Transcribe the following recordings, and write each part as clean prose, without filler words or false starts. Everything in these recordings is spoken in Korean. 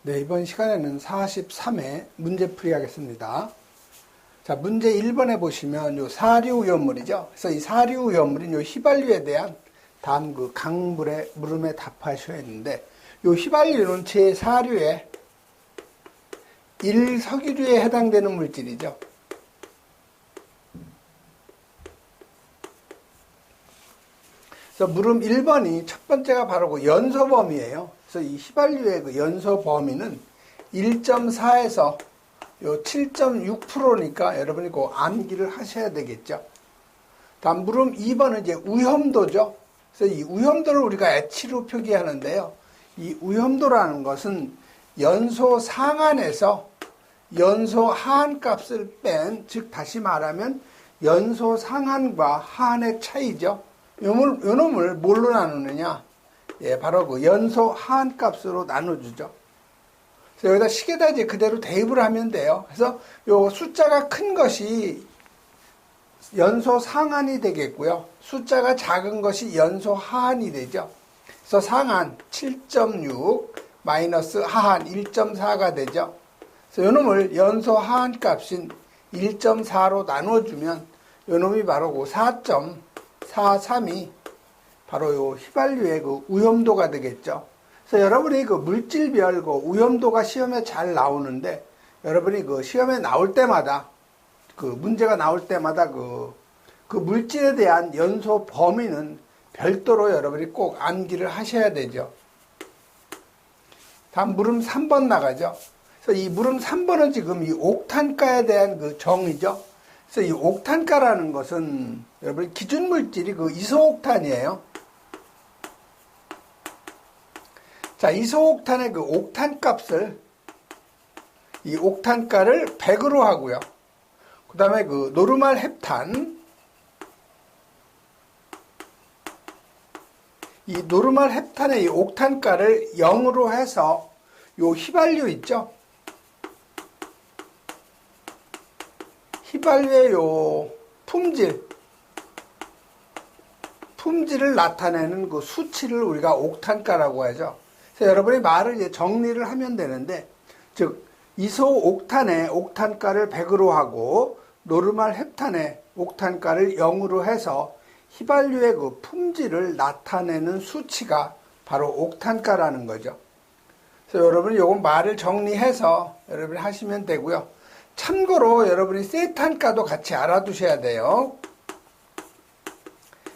네, 이번 시간에는 43회 문제풀이 하겠습니다. 자, 문제 1번에 보시면 요 사류우연물이죠. 그래서 이 사류우연물인 요 휘발유에 대한 다음 그 강물의 물음에 답하셔야 했는데, 요 휘발유는 제4류의 1석유류에 해당되는 물질이죠. 그래서 물음 1번이 첫 번째가 바로 그 연소 범위예요. 그래서 이 휘발유의 그 연소 범위는 1.4에서 요 7.6%니까 여러분이 그 암기를 하셔야 되겠죠. 다음 물음 2번은 이제 우염도죠. 그래서 이 우염도를 우리가 H로 표기하는데요. 이 우염도라는 것은 연소 상한에서 연소 하한 값을 뺀, 즉 다시 말하면 연소 상한과 하한의 차이죠. 요 놈을 뭘로 나누느냐? 예, 바로 그 연소 하한 값으로 나눠주죠. 그래서 여기다 식에다 이제 그대로 대입을 하면 돼요. 그래서 요 숫자가 큰 것이 연소 상한이 되겠고요. 숫자가 작은 것이 연소 하한이 되죠. 그래서 상한 7.6 마이너스 하한 1.4가 되죠. 그래서 요 놈을 연소 하한 값인 1.4로 나눠주면 요 놈이 바로 그 4.43이 바로 요 휘발유의 그 우염도가 되겠죠. 그래서 여러분이 그 물질별 그 우염도가 시험에 잘 나오는데, 여러분이 그 시험에 나올 때마다 그 문제가 나올 때마다 그 물질에 대한 연소 범위는 별도로 여러분이 꼭 암기를 하셔야 되죠. 다음 물음 3번 나가죠. 그래서 이 물음 3번은 지금 이 옥탄가에 대한 그 정의죠. 그래서 이 옥탄가라는 것은 여러분 기준 물질이 그 이소옥탄이에요. 자, 이소옥탄의 그 옥탄 값을, 이 옥탄가를 100으로 하고요. 그 다음에 그 노르말 헵탄, 이 노르말 헵탄의 이 옥탄가를 0으로 해서 요 휘발유 있죠? 휘발유의 요 품질을 나타내는 그 수치를 우리가 옥탄가라고 하죠. 그래서 여러분이 말을 이제 정리를 하면 되는데, 즉 이소옥탄의 옥탄가를 100으로 하고 노르말 헵탄의 옥탄가를 0으로 해서 휘발유의 그 품질을 나타내는 수치가 바로 옥탄가라는 거죠. 그래서 여러분이 요건 말을 정리해서 여러분이 하시면 되고요. 참고로 여러분이 세탄가도 같이 알아두셔야 돼요.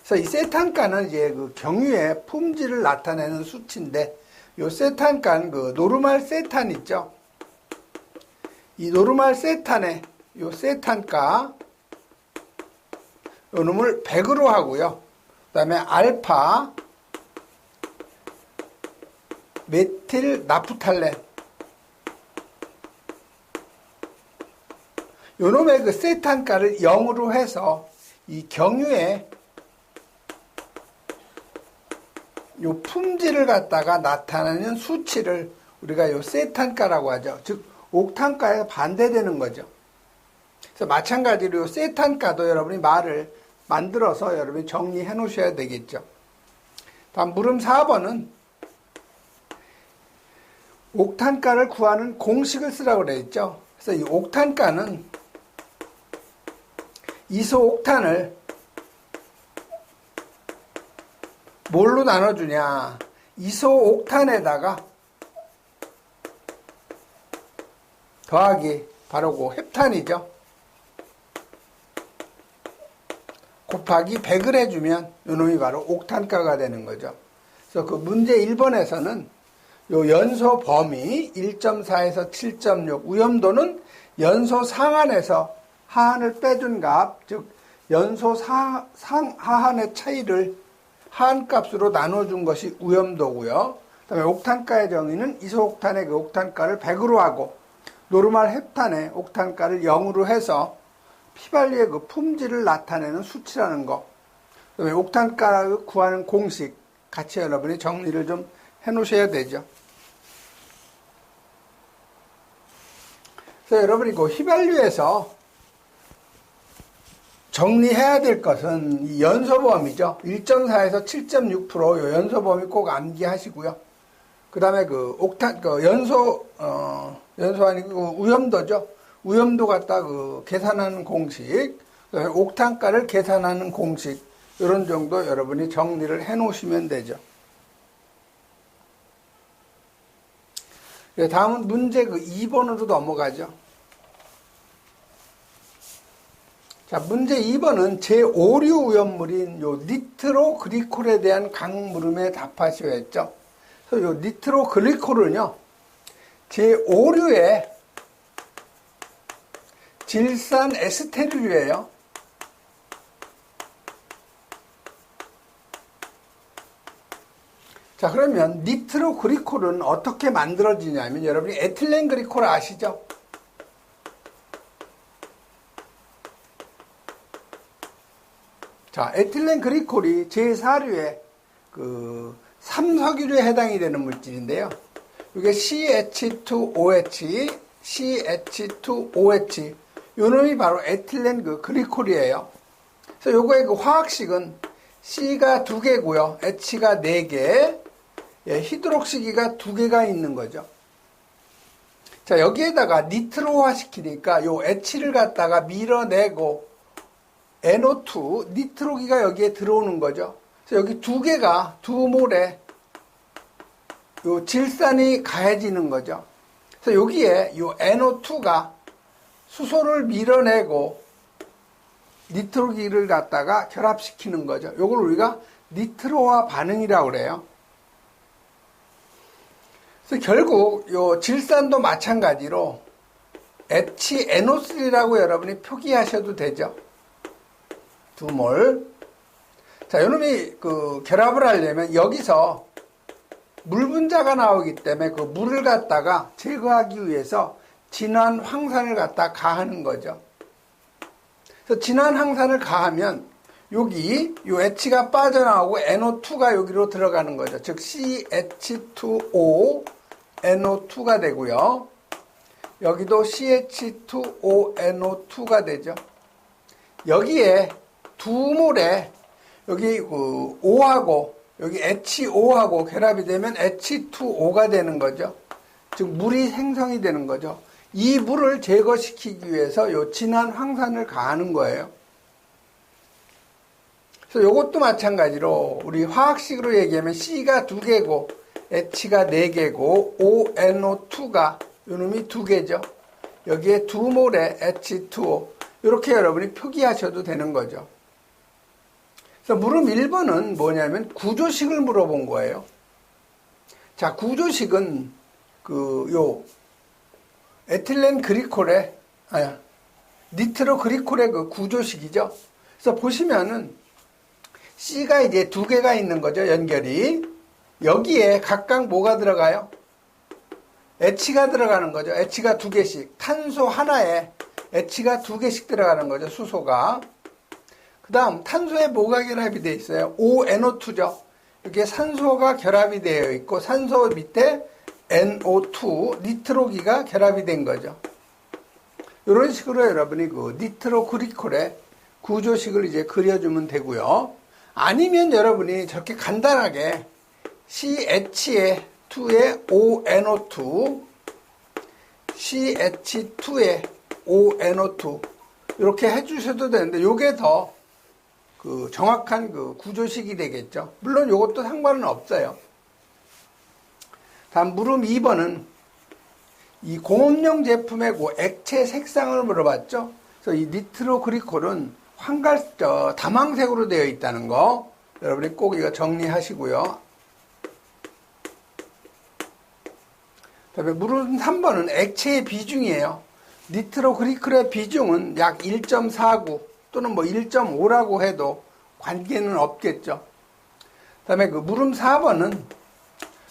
그래서 이 세탄가는 이제 그 경유의 품질을 나타내는 수치인데, 요 세탄가는 그 노르말 세탄 있죠? 이 노르말 세탄의 요 세탄가, 요 놈을 100으로 하고요. 그 다음에 알파 메틸 나프탈렌, 요 놈의 그 세탄가를 0으로 해서 이 경유의 요 품질을 갖다가 나타내는 수치를 우리가 요 세탄가라고 하죠. 즉 옥탄가에 반대되는 거죠. 그래서 마찬가지로 요 세탄가도 여러분이 말을 만들어서 여러분이 정리해 놓으셔야 되겠죠. 다음 물음 4번은 옥탄가를 구하는 공식을 쓰라고 그랬죠. 그래서 이 옥탄가는 이소옥탄을 뭘로 나눠주냐? 이소옥탄에다가 더하기 바로 그 헵탄이죠. 곱하기 100을 해주면 요놈이 바로 옥탄가가 되는 거죠. 그래서 그 문제 1번에서는 요 연소 범위 1.4에서 7.6, 우염도는 연소 상한에서 하한을 빼준 값, 즉 연소 하한의 차이를 하한 값으로 나눠준 것이 우염도고요. 그 다음에 옥탄가의 정의는 이소옥탄의 그 옥탄가를 100으로 하고 노르말 헵탄의 옥탄가를 0으로 해서 휘발유의 그 품질을 나타내는 수치라는 거. 그 다음에 옥탄가를 구하는 공식 같이 여러분이 정리를 좀 해놓으셔야 되죠. 그래서 여러분이 그 휘발유에서 정리해야 될 것은 이 연소범위죠. 1.4에서 7.6% 요 연소범위 꼭 암기하시고요. 그 다음에 그 옥탄, 그 연소 아니고 그 우염도죠. 우염도 갖다 그 계산하는 공식, 그다음에 옥탄가를 계산하는 공식, 이런 정도 여러분이 정리를 해 놓으시면 되죠. 다음은 문제 그 2번으로 넘어가죠. 자, 문제 2번은 제5류 우염물인 요 니트로그리콜에 대한 강물음에 답하시오 했죠. 그래서 요 니트로글리콜은요, 제5류의 질산 에스테르류예요. 자, 그러면 니트로그리콜은 어떻게 만들어지냐면, 여러분이 에틸렌 그리콜 아시죠? 자, 에틸렌 그리콜이 제4류의 그 삼석유류에 해당이 되는 물질인데요. 이게 CH2OH, CH2OH, 요 놈이 바로 에틸렌 그 그리콜이에요. 그래서 요거의 그 화학식은 C가 2개고요. H가 4개, 예, 히드록시기가 2개가 있는 거죠. 자, 여기에다가 니트로화 시키니까 요 H를 갖다가 밀어내고 NO2, 니트로기가 여기에 들어오는 거죠. 그래서 여기 2개가 2몰에 요 질산이 가해지는 거죠. 그래서 여기에 요 NO2가 수소를 밀어내고 니트로기를 갖다가 결합시키는 거죠. 요걸 우리가 니트로화 반응이라고 그래요. 그래서 결국 요 질산도 마찬가지로 HNO3라고 여러분이 표기하셔도 되죠. 2몰. 자, 요놈이 그 결합을 하려면 여기서 물 분자가 나오기 때문에 그 물을 갖다가 제거하기 위해서 진한 황산을 갖다 가하는 거죠. 그래서 진한 황산을 가하면 여기 요 H가 빠져나오고 NO2가 여기로 들어가는 거죠. 즉 CH2O NO2가 되고요. 여기도 CH2ONO2가 되죠. 여기에 2몰에 여기 그 O하고 여기 HO하고 결합이 되면 H2O가 되는 거죠. 즉 물이 생성이 되는 거죠. 이 물을 제거시키기 위해서 요 진한 황산을 가하는 거예요. 그래서 요것도 마찬가지로 우리 화학식으로 얘기하면 C가 2개고 H가 4개고 ONO2가 요놈이 2개죠. 여기에 2몰에 H2O 이렇게 여러분이 표기하셔도 되는 거죠. 그래서 물음 1번은 뭐냐면 구조식을 물어본 거예요. 자, 구조식은 요 에틸렌 그리콜의 니트로 그리콜의 그 구조식이죠. 그래서 보시면은 C가 이제 2개가 있는 거죠. 연결이. 여기에 각각 뭐가 들어가요? H가 들어가는 거죠. H가 2개씩. 탄소 하나에 H가 2개씩 들어가는 거죠. 수소가. 그 다음 탄소에 뭐가 결합이 되어 있어요? ONO2죠. 이렇게 산소가 결합이 되어 있고 산소 밑에 NO2, 니트로기가 결합이 된 거죠. 이런 식으로 여러분이 그 니트로그리콜의 구조식을 이제 그려주면 되고요. 아니면 여러분이 저렇게 간단하게 CH에 2에 ONO2, CH2에 ONO2 이렇게 해주셔도 되는데 요게 더 그 정확한 그 구조식이 되겠죠. 물론 요것도 상관은 없어요. 다음 물음 2번은 이 공업용 제품의 그 액체 색상을 물어봤죠. 그래서 이 니트로그리콜은 다망색으로 되어 있다는 거 여러분이 꼭 이거 정리하시고요. 그다음에 물음 3번은 액체의 비중이에요. 니트로그리콜의 비중은 약 1.49 또는 뭐 1.5라고 해도 관계는 없겠죠. 그다음에 그 물음 4번은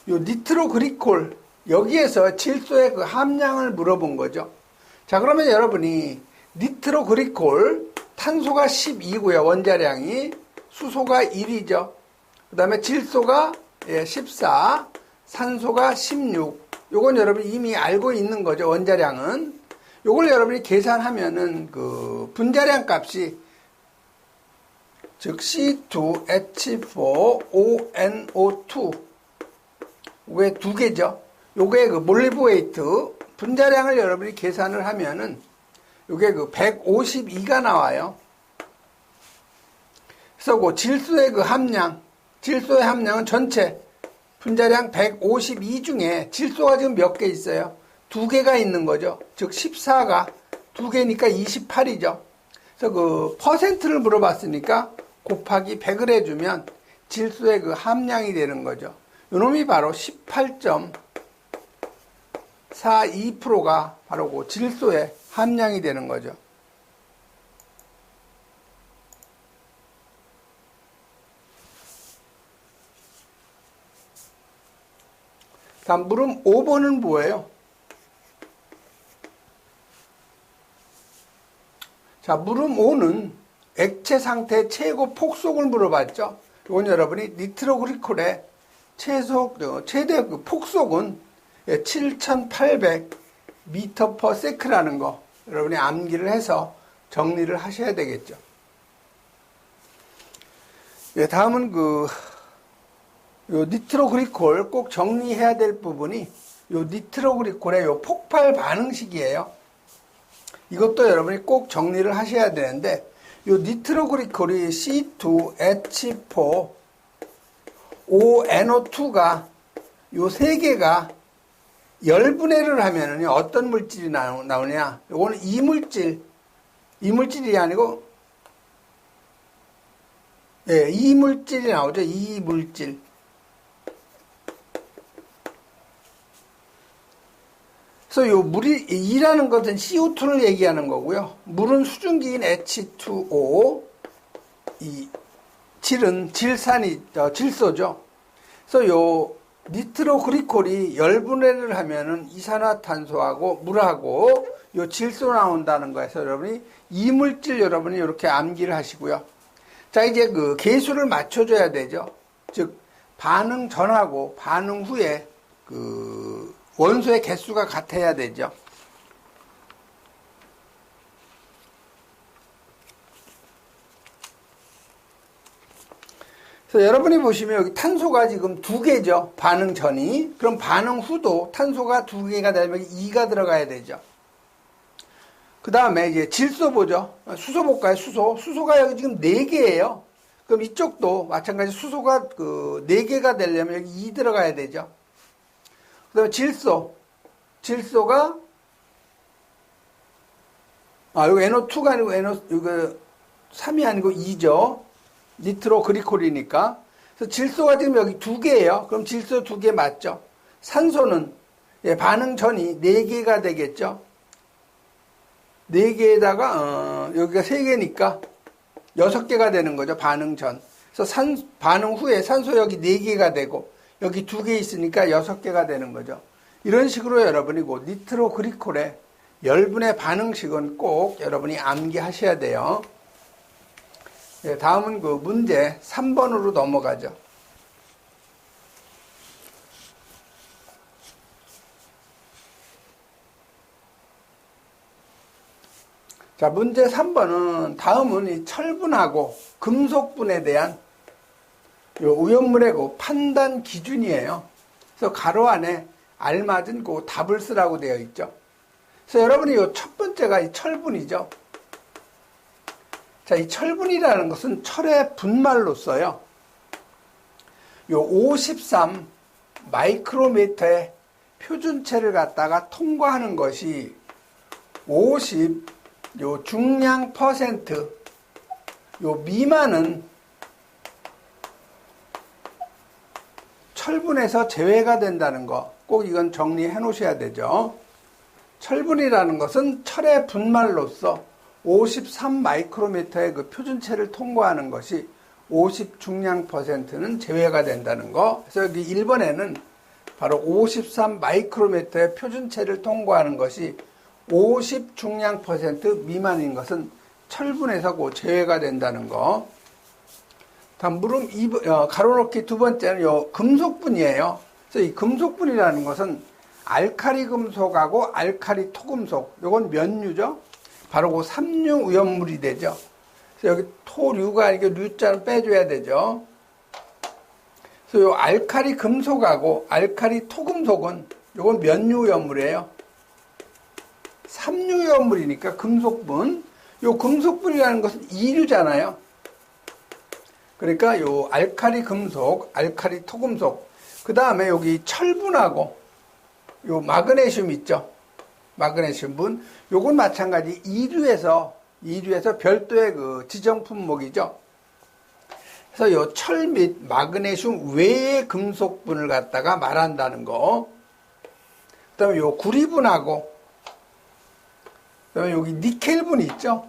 요 니트로그리콜 여기에서 질소의 그 함량을 물어본 거죠. 자, 그러면 여러분이 니트로그리콜 탄소가 12고요. 원자량이. 수소가 1이죠. 그다음에 질소가 14, 산소가 16. 요건 여러분이 이미 알고 있는 거죠. 원자량은. 요걸 여러분이 계산하면은 그 분자량 값이 즉 C2H4ONO2 요게 두 개죠. 요게 그 몰리브웨이트 분자량을 여러분이 계산을 하면은 요게 그 152가 나와요. 그래서 그 질소의 그 함량, 질소의 함량은 전체 분자량 152 중에 질소가 지금 몇 개 있어요? 두 개가 있는 거죠. 즉 14가 두 개니까 28이죠. 그래서 그 퍼센트를 물어봤으니까 곱하기 100을 해주면 질소의 그 함량이 되는 거죠. 요놈이 바로 18.42%가 바로 그 질소의 함량이 되는 거죠. 다음 물음 5번은 뭐예요? 자, 물음 5는 액체 상태 최고 폭속을 물어봤죠. 이건 여러분이 니트로그리콜의 최대 그 폭속은 7,800m/s라는 거 여러분이 암기를 해서 정리를 하셔야 되겠죠. 다음은 요 니트로그리콜 꼭 정리해야 될 부분이 요 니트로그리콜의 요 폭발 반응식이에요. 이것도 여러분이 꼭 정리를 하셔야 되는데 요 니트로그리콜이 C2H4ONO2가 요 세 개가 열분해를 하면은요 어떤 물질이 나오냐? 요거는 이물질이 아니고 이물질이 나오죠. 이물질. 그래서 요 물이 이라는 것은 CO2를 얘기하는 거고요. 물은 수증기인 H2O, 이 질은 질소죠. 그래서 요 니트로그리콜이 열분해를 하면은 이산화탄소하고 물하고 요 질소 나온다는 거에서 여러분이 이물질 여러분이 이렇게 암기를 하시고요. 자, 이제 그 계수를 맞춰줘야 되죠. 즉 반응 전하고 반응 후에 그 원소의 개수가 같아야 되죠. 그래서 여러분이 보시면 여기 탄소가 지금 두 개죠. 반응 전이. 그럼 반응 후도 탄소가 두 개가 되면 2가 들어가야 되죠. 그 다음에 이제 질소 보죠. 수소 볼까요? 수소가 여기 지금 4개예요. 그럼 이쪽도 마찬가지 수소가 그 4개가 되려면 여기 2 들어가야 되죠. 그 다음에 질소가 여기 NO2가 아니고 여기 3이 아니고 2죠. 니트로그리콜이니까. 그래서 질소가 지금 여기 2개예요. 그럼 질소 2개 맞죠? 산소는 반응 전이 4개가 되겠죠. 4개에다가 여기가 3개니까 6개가 되는 거죠. 반응 전. 그래서 반응 후에 산소 여기 4개가 되고 여기 2개 있으니까 6개가 되는 거죠. 이런 식으로 여러분이 니트로그리콜의 열분의 반응식은 꼭 여러분이 암기하셔야 돼요. 다음은 그 문제 3번으로 넘어가죠. 자, 문제 3번은 다음은 이 철분하고 금속분에 대한 요 오염물의 그 판단 기준이에요. 그래서 가로 안에 알맞은 그 답을 쓰라고 되어 있죠. 그래서 여러분이 요 첫 번째가 이 철분이죠. 자, 이 철분이라는 것은 철의 분말로 써요. 요 53 마이크로미터의 표준체를 갖다가 통과하는 것이 50 요 중량 퍼센트 요 미만은 철분에서 제외가 된다는 거 꼭 이건 정리해 놓으셔야 되죠. 철분이라는 것은 철의 분말로서 53 마이크로미터의 그 표준체를 통과하는 것이 50 중량 퍼센트는 제외가 된다는 거. 그래서 여기 1번에는 바로 53 마이크로미터의 표준체를 통과하는 것이 50 중량 퍼센트 미만인 것은 철분에서 그 제외가 된다는 거. 다음 물음 가로놓기 두 번째는 요 금속분이에요. 그래서 이 금속분이라는 것은 알카리 금속하고 알카리 토금속, 요건 면류죠. 바로 그 삼류 오염물이 되죠. 그래서 여기 토류가 아니고 류자는 빼줘야 되죠. 그래서 요 알칼리 금속하고 알칼리 토금속은 요건 몇 유연물이에요? 3유연물이니까 금속분. 요 금속분이라는 것은 이류잖아요. 그러니까 요 알칼리 금속, 알칼리 토금속, 그 다음에 여기 철분하고 요 마그네슘 있죠? 마그네슘분. 요건 마찬가지 이류에서 별도의 그 지정 품목이죠. 그래서 요 철 및 마그네슘 외의 금속분을 갖다가 말한다는 거. 그 다음에 요 구리분하고, 그 다음에 여기 니켈분 있죠?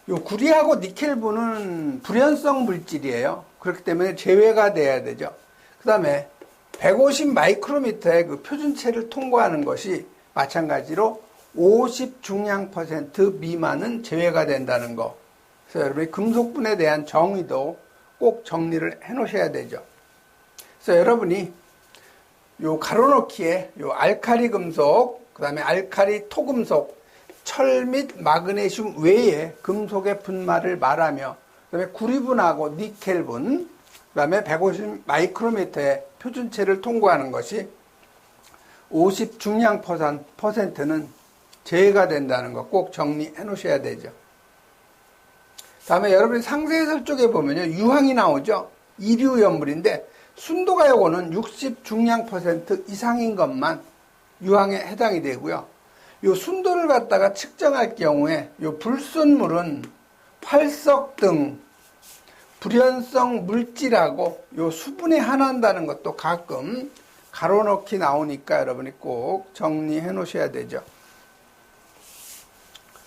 요 구리하고 니켈분은 불연성 물질이에요. 그렇기 때문에 제외가 돼야 되죠. 그 다음에 150 마이크로미터의 그 표준체를 통과하는 것이 마찬가지로 50 중량 % 미만은 제외가 된다는 거. 그래서 여러분이 금속분에 대한 정의도 꼭 정리를 해 놓으셔야 되죠. 그래서 여러분이 요 가로놓기에 요 알칼리 금속, 그 다음에 알칼리 토금속, 철 및 마그네슘 외에 금속의 분말을 말하며, 그 다음에 구리분하고 니켈분, 그 다음에 150 마이크로미터의 표준체를 통과하는 것이 50 중량 %는 제외가 된다는 거 꼭 정리해 놓으셔야 되죠. 다음에 여러분이 상세 해설 쪽에 보면요, 유황이 나오죠. 이류연물인데 순도가 요거는 60 중량 % 이상인 것만 유황에 해당이 되고요. 요 순도를 갖다가 측정할 경우에 요 불순물은 활석 등 불연성 물질하고 요 수분에 한한다는 것도 가끔 가로넣기 나오니까 여러분이 꼭 정리해 놓으셔야 되죠.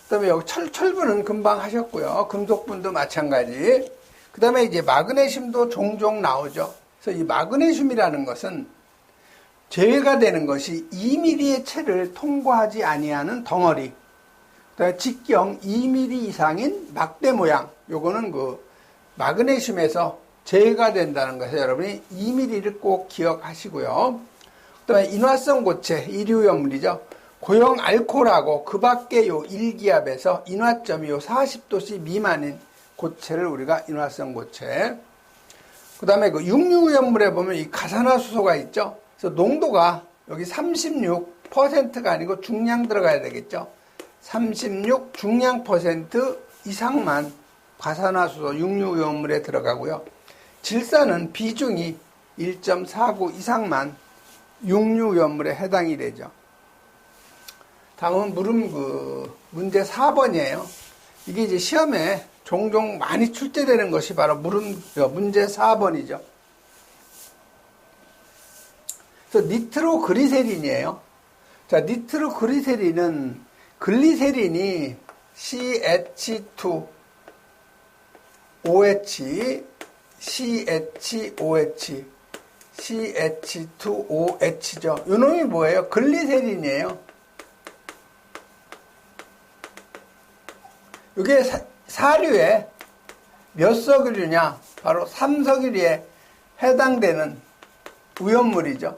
그 다음에 여기 철분은 금방 하셨고요. 금속분도 마찬가지. 그 다음에 이제 마그네슘도 종종 나오죠. 그래서 이 마그네슘이라는 것은 제외가 되는 것이 2mm의 체를 통과하지 아니하는 덩어리. 그다음에 직경 2mm 이상인 막대 모양. 요거는 그 마그네슘에서 제외가 된다는 것을 여러분이 2mm를 꼭 기억하시고요. 그다음에 인화성 고체, 이류연물이죠. 고형 알코올하고 그 밖에 요 일기압에서 인화점이 요 40도씨 미만인 고체를 우리가 인화성 고체. 그 다음에 그 육류연물에 보면 이 가산화수소가 있죠. 그래서 농도가 여기 36%가 아니고 중량 들어가야 되겠죠. 36 중량 % 이상만 가산화수소 육류연물에 들어가고요. 질산은 비중이 1.49 이상만 육류연물에 해당이 되죠. 다음은 물음 그 문제 4번이에요. 이게 이제 시험에 종종 많이 출제되는 것이 바로 문제 4번이죠. 그래서 니트로그리세린이에요. 자, 니트로그리세린은 글리세린이 CH2OH, CHOH, CH2OH죠. 이 놈이 뭐예요? 글리세린이에요. 이게 사류에 몇 석유류냐? 바로 3석유류에 해당되는 우연물이죠.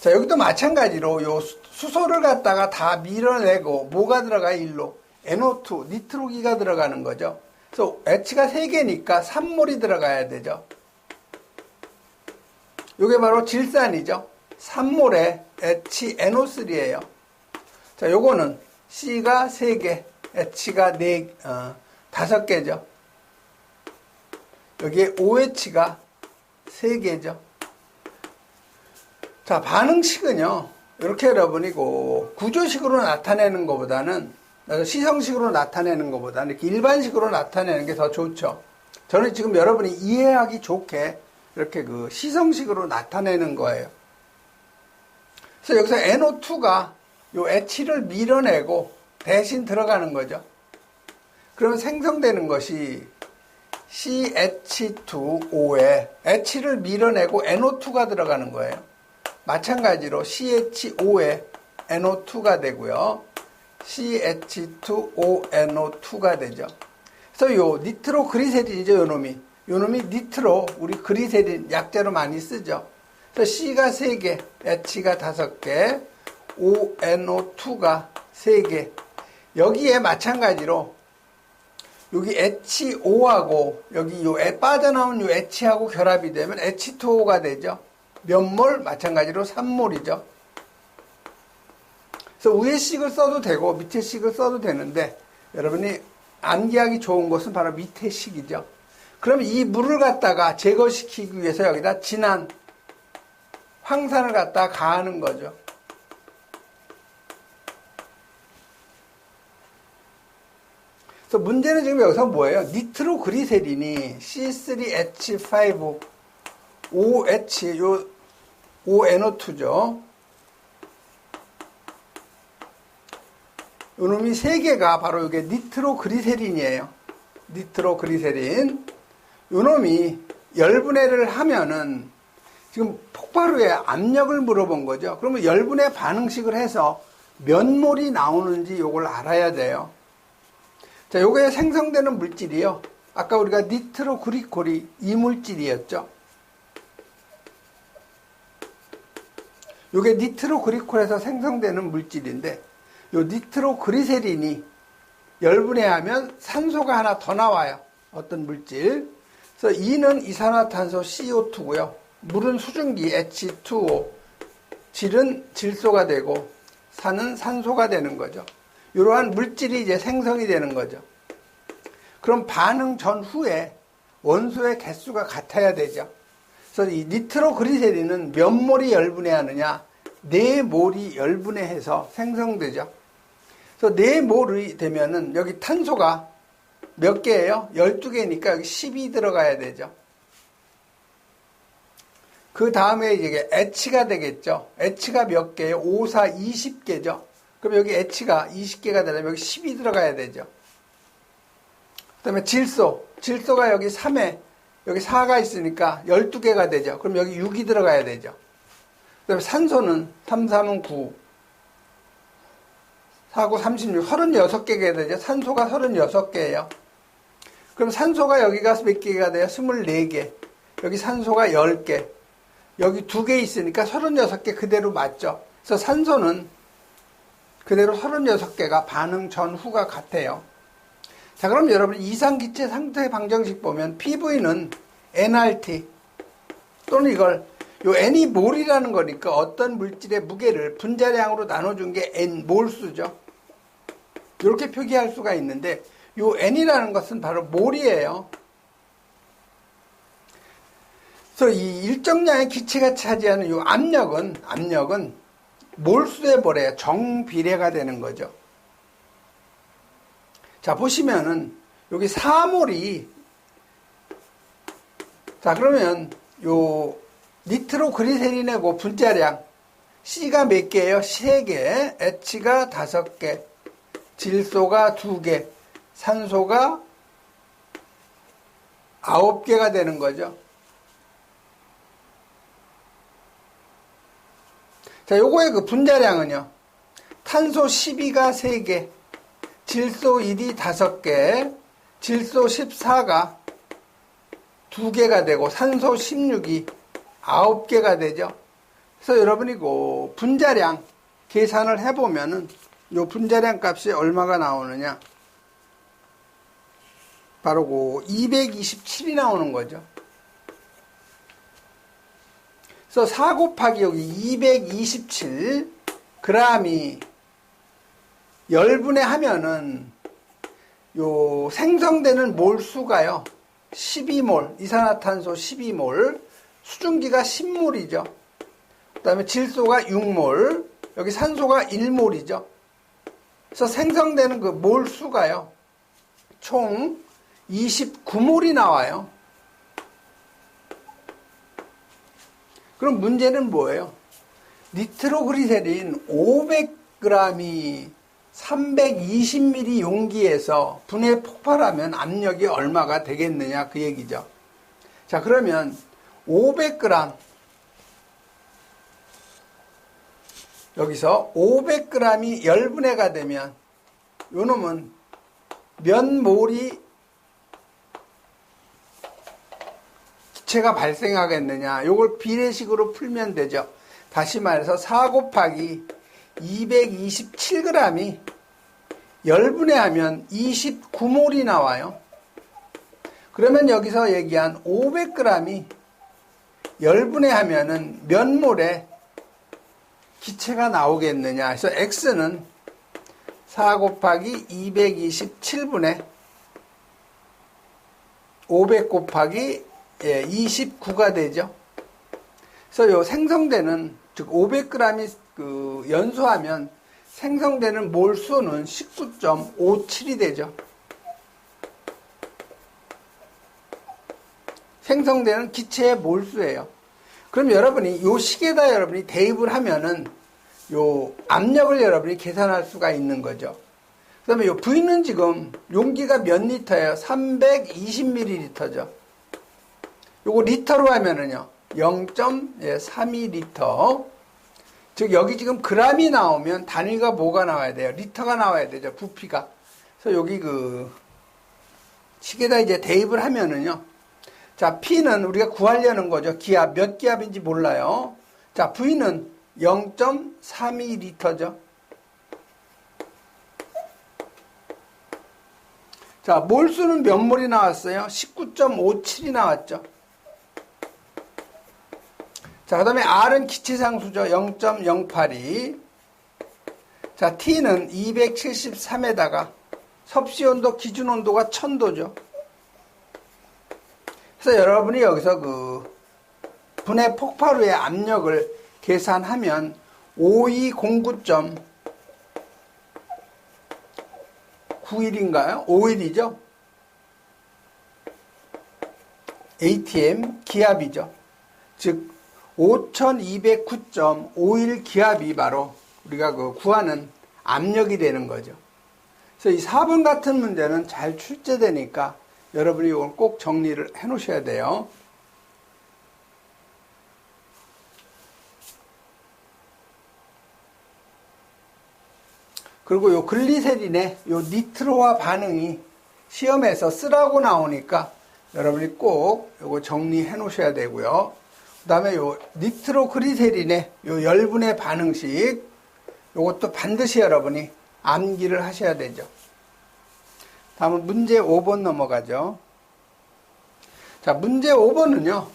자, 여기도 마찬가지로 요 수소를 갖다가 다 밀어내고 뭐가 들어가요? 일로 NO2, 니트로기가 들어가는 거죠. 그래서 H가 3개니까 3몰이 들어가야 되죠. 이게 바로 질산이죠. 3몰에 HNO3예요. 자, 요거는 C가 3개, H가 5개죠. 여기에 OH가 3개죠. 자, 반응식은요, 이렇게 여러분이 구조식으로 나타내는 것보다는, 시성식으로 나타내는 것보다는 이렇게 일반식으로 나타내는 게 더 좋죠. 저는 지금 여러분이 이해하기 좋게 이렇게 그 시성식으로 나타내는 거예요. 그래서 여기서 NO2가 요 H를 밀어내고 대신 들어가는 거죠. 그러면 생성되는 것이 CH2O에 H를 밀어내고 NO2가 들어가는 거예요. 마찬가지로 CHO에 NO2가 되고요. CH2ONO2가 되죠. 그래서 요 니트로그리세린이죠, 요 놈이 니트로, 우리 그리세린 약자로 많이 쓰죠. 그래서 C가 3개, H가 5개, ONO2가 3개. 여기에 마찬가지로 여기 H5하고 여기 요 빠져나온 요 H하고 결합이 되면 H2O가 되죠. 몇 몰? 마찬가지로 3몰이죠. 그래서 위에 식을 써도 되고 밑에 식을 써도 되는데 여러분이 암기하기 좋은 것은 바로 밑에 식이죠. 그럼 이 물을 갖다가 제거시키기 위해서 여기다 진한 황산을 갖다가 가하는 거죠. 그래서 문제는 지금 여기서 뭐예요? 니트로그리세린이 C3H5OH, 요 ONO2죠. 요놈이 세 개가 바로 이게 니트로그리세린이에요. 니트로그리세린. 요놈이 열분해를 하면은 지금 폭발 후에 압력을 물어본 거죠. 그러면 열분해 반응식을 해서 몇 몰이 나오는지 요걸 알아야 돼요. 자, 요게 생성되는 물질이요. 아까 우리가 니트로그리콜이 이 물질이었죠. 요게 니트로그리콜에서 생성되는 물질인데 요 니트로그리세린이 열분해하면 산소가 하나 더 나와요. 어떤 물질. 그래서 E는 이산화탄소 CO2고요. 물은 수증기 H2O. 질은 질소가 되고 산은 산소가 되는 거죠. 이러한 물질이 이제 생성이 되는 거죠. 그럼 반응 전후에 원소의 개수가 같아야 되죠. 그래서 이 니트로그리세린은 몇 몰이 열분해하느냐? 4몰이 열분해해서 생성되죠. 그래서 4몰이 되면은 여기 탄소가 몇 개예요? 12개니까 여기 10이 들어가야 되죠. 그 다음에 이제 H가 되겠죠. H가 몇 개예요? 5, 4, 20개죠. 그럼 여기 H가 20개가 되려면 여기 10이 들어가야 되죠. 그 다음에 질소. 질소가 여기 3에 여기 4가 있으니까 12개가 되죠. 그럼 여기 6이 들어가야 되죠. 그 다음에 산소는 3, 3은 9. 4, 9, 36. 36개가 되죠. 산소가 36개예요. 그럼 산소가 여기가 몇 개가 돼요? 24개. 여기 산소가 10개. 여기 2개 있으니까 36개 그대로 맞죠. 그래서 산소는 그대로 36개가 반응 전후가 같아요. 자, 그럼 여러분 이상기체 상태 방정식 보면 PV는 nRT 또는 이걸 요 n이 몰이라는 거니까 어떤 물질의 무게를 분자량으로 나눠준 게 n 몰수죠. 이렇게 표기할 수가 있는데 요 n이라는 것은 바로 몰이에요. 그래서 이 일정량의 기체가 차지하는 요 압력은 몰수의 뭐래요? 정비례가 되는 거죠. 자, 보시면은 여기 4몰이 자, 그러면 요 니트로그리세린의 그 분자량 C가 몇 개예요? 3개, H가 5개, 질소가 2개, 산소가 9개가 되는 거죠. 자, 요거의 그 분자량은요. 탄소 12가 3개, 질소 1이 5개, 질소 14가 2개가 되고 산소 16이 9개가 되죠. 그래서 여러분이 그 분자량 계산을 해보면은 요 분자량 값이 얼마가 나오느냐. 바로 그 227이 나오는 거죠. 그래서 4 곱하기 여기 227 g이 열분해 하면은 요 생성되는 몰수가요. 12몰, 이산화탄소 12몰, 수증기가 10몰이죠. 그 다음에 질소가 6몰, 여기 산소가 1몰이죠. 그래서 생성되는 그 몰수가요. 총 29몰이 나와요. 그럼 문제는 뭐예요? 니트로그리세린 500g이 320ml 용기에서 분해 폭발하면 압력이 얼마가 되겠느냐 그 얘기죠. 자, 그러면 500g 여기서 500g이 열분해가 되면 요 놈은 몇 몰이 기체가 발생하겠느냐. 요걸 비례식으로 풀면 되죠. 다시 말해서 4 곱하기 227g이 열분해하면 29몰이 나와요. 그러면 여기서 얘기한 500g이 열분해하면은 몇 몰의 기체가 나오겠느냐. 그래서 X는 4 곱하기 227분의 500 곱하기 29가 되죠. 그래서 요 생성되는, 즉 500g이 연소하면 생성되는 몰수는 19.57이 되죠. 생성되는 기체의 몰수예요. 그럼 여러분이 요 식에다 여러분이 대입을 하면은 요 압력을 여러분이 계산할 수가 있는 거죠. 그 다음에 요 V는 지금 용기가 몇 리터예요? 320ml죠. 요거 리터로 하면은요, 0.32리터. 즉, 여기 지금 g이 나오면 단위가 뭐가 나와야 돼요? 리터가 나와야 되죠. 부피가. 그래서 여기 식에다 이제 대입을 하면은요. 자, P는 우리가 구하려는 거죠. 기압, 몇 기압인지 몰라요. 자, V는 0.32리터죠. 자, 몰수는 몇 몰이 나왔어요? 19.57이 나왔죠. 자, 그 다음에 R은 기체상수죠. 0.082. 자, T는 273에다가 섭씨온도, 기준온도가 1000도죠. 그래서 여러분이 여기서 분해 폭발 후의 압력을 계산하면 5209.91인가요? 51이죠? ATM 기압이죠. 즉 5209.51 기압이 바로 우리가 구하는 압력이 되는 거죠. 그래서 이 4번 같은 문제는 잘 출제되니까 여러분이 이걸 꼭 정리를 해 놓으셔야 돼요. 그리고 요 글리세린의 요 니트로와 반응이 시험에서 쓰라고 나오니까 여러분이 꼭 요거 정리해 놓으셔야 되고요. 그 다음에 요 니트로 글리세린의 요 열분의 반응식, 요것도 반드시 여러분이 암기를 하셔야 되죠. 다음은 문제 5번 넘어가죠. 자, 문제 5번은요,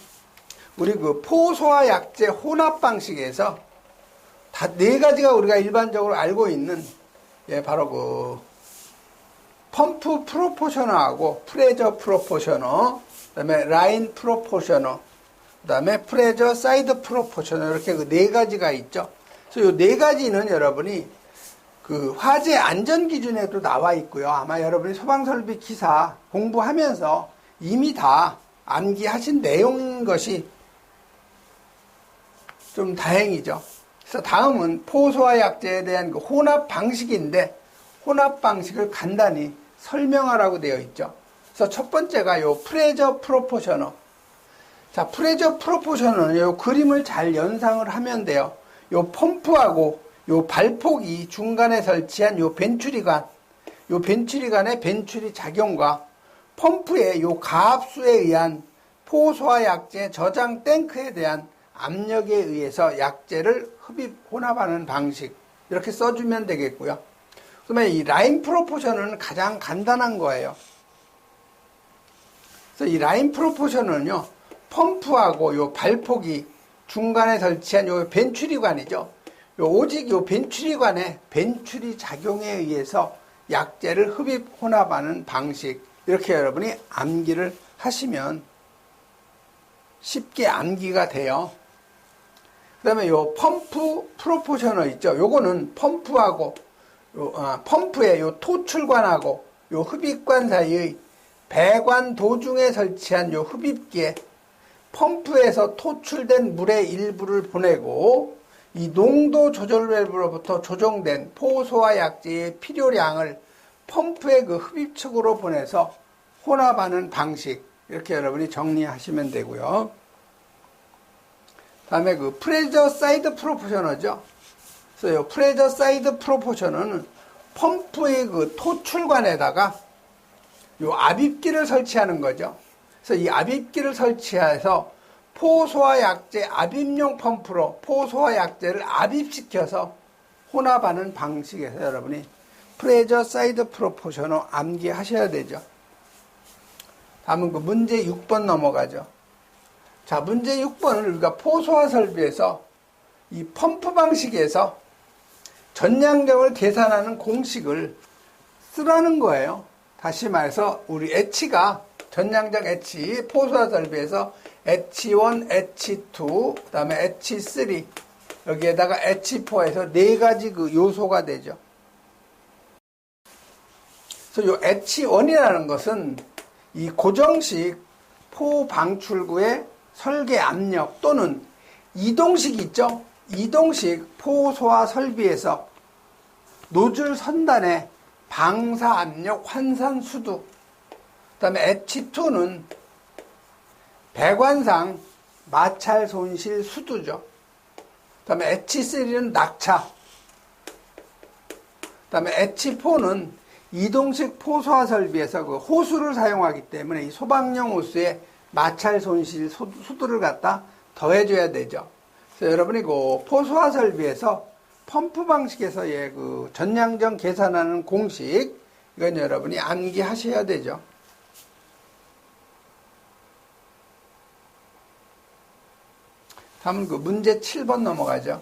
우리 포소와 약재 혼합 방식에서 다 네 가지가 우리가 일반적으로 알고 있는, 바로 펌프 프로포셔너하고 프레저 프로포셔너, 그 다음에 라인 프로포셔너, 그 다음에 프레저 사이드 프로포셔너, 이렇게 네 가지가 있죠. 그래서 이 네 가지는 여러분이 화재 안전 기준에도 나와 있고요. 아마 여러분이 소방설비 기사 공부하면서 이미 다 암기하신 내용인 것이 좀 다행이죠. 그래서 다음은 포소와 약재에 대한 혼합 방식인데, 혼합 방식을 간단히 설명하라고 되어 있죠. 그래서 첫 번째가 요 프레저 프로포셔너. 자, 프레저 프로포셔너는 요 그림을 잘 연상을 하면 돼요. 요 펌프하고 요 발폭이 중간에 설치한 요 벤츄리관, 요 벤츄리관의 벤츄리 작용과 펌프의 요 가압수에 의한 포소와 약재 저장 탱크에 대한 압력에 의해서 약재를 흡입 혼합하는 방식, 이렇게 써주면 되겠고요. 그러면 이 라인 프로포셔너는 가장 간단한 거예요. 그래서 이 라인 프로포셔너는요, 펌프하고 요 발폭이 중간에 설치한 요 벤츄리관이죠. 오직 요 벤츄리관의 벤츄리 작용에 의해서 약재를 흡입 혼합하는 방식, 이렇게 여러분이 암기를 하시면 쉽게 암기가 돼요. 그 다음에 요 펌프 프로포셔너 있죠. 요거는 펌프하고 펌프의 요 토출관하고 요 흡입관 사이의 배관 도중에 설치한 요 흡입기에 펌프에서 토출된 물의 일부를 보내고 이 농도 조절 밸브로부터 조정된 포소와 약재의 필요량을 펌프의 흡입측으로 보내서 혼합하는 방식, 이렇게 여러분이 정리하시면 되고요. 다음에 프레저 사이드 프로포셔너죠. 그래서 이 프레저 사이드 프로포셔너는 펌프의 토출관에다가 요 압입기를 설치하는 거죠. 그래서 이 압입기를 설치해서 포소와 약재 압입용 펌프로 포소와 약재를 압입시켜서 혼합하는 방식에서 여러분이 프레저 사이드 프로포션을 암기하셔야 되죠. 다음은 그 문제 6번 넘어가죠. 자, 문제 6번을 우리가 포소화 설비에서 이 펌프 방식에서 전량정을 계산하는 공식을 쓰라는 거예요. 다시 말해서 우리 H가 전량정 H 포소화 설비에서 H1, H2, 그 다음에 H3 여기에다가 H4에서 네 가지 그 요소가 되죠. 그래서 요 H1이라는 것은 이 고정식 포 방출구의 설계 압력 또는 이동식 있죠? 이동식 포소화 설비에서 노즐 선단의 방사 압력 환산 수도, 그 다음에 H2는 배관상 마찰 손실 수두죠. 그 다음에 H3는 낙차, 그 다음에 H4는 이동식 포소화 설비에서 그 호수를 사용하기 때문에 이 소방용 호수에 마찰 손실 수두를 갖다 더해줘야 되죠. 그래서 여러분이 그 포소화 설비에서 펌프 방식에서의 그 전량정 계산하는 공식, 이건 여러분이 암기하셔야 되죠. 다음은 그 문제 7번 넘어가죠.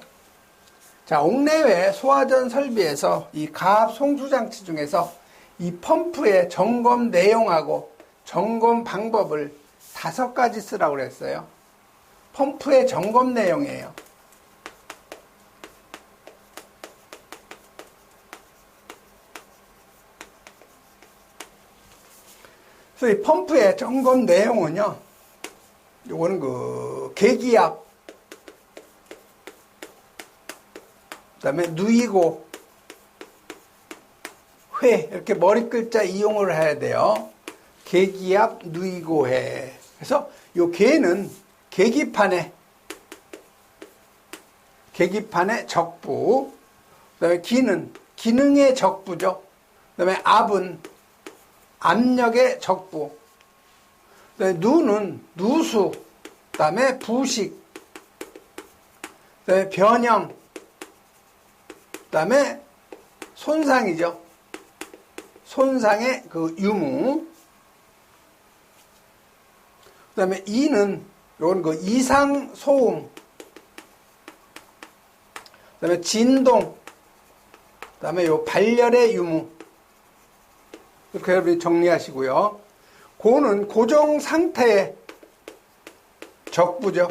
자, 옥내외 소화전 설비에서 이 가압 송수장치 중에서 이 펌프의 점검 내용하고 점검 방법을 5가지 쓰라고 그랬어요. 펌프의 점검 내용이에요. 그래서 이 펌프의 점검 내용은요, 요거는 그 계기압, 그 다음에 누이고, 회, 이렇게 머리 글자 이용을 해야 돼요. 계기압, 누이고, 회. 그래서 요 계는 계기판의 적부, 그 다음에 기는 기능의 적부죠. 그 다음에 압은 압력의 적부, 그 다음에 누는 누수, 그 다음에 부식, 그 다음에 변형, 그 다음에 손상이죠. 손상의 그 유무. 그 다음에 이는 요건 그 이상 소음, 그 다음에 진동, 그 다음에 요 발열의 유무. 이렇게 여러분이 정리하시고요. 고는 고정 상태의 적부죠.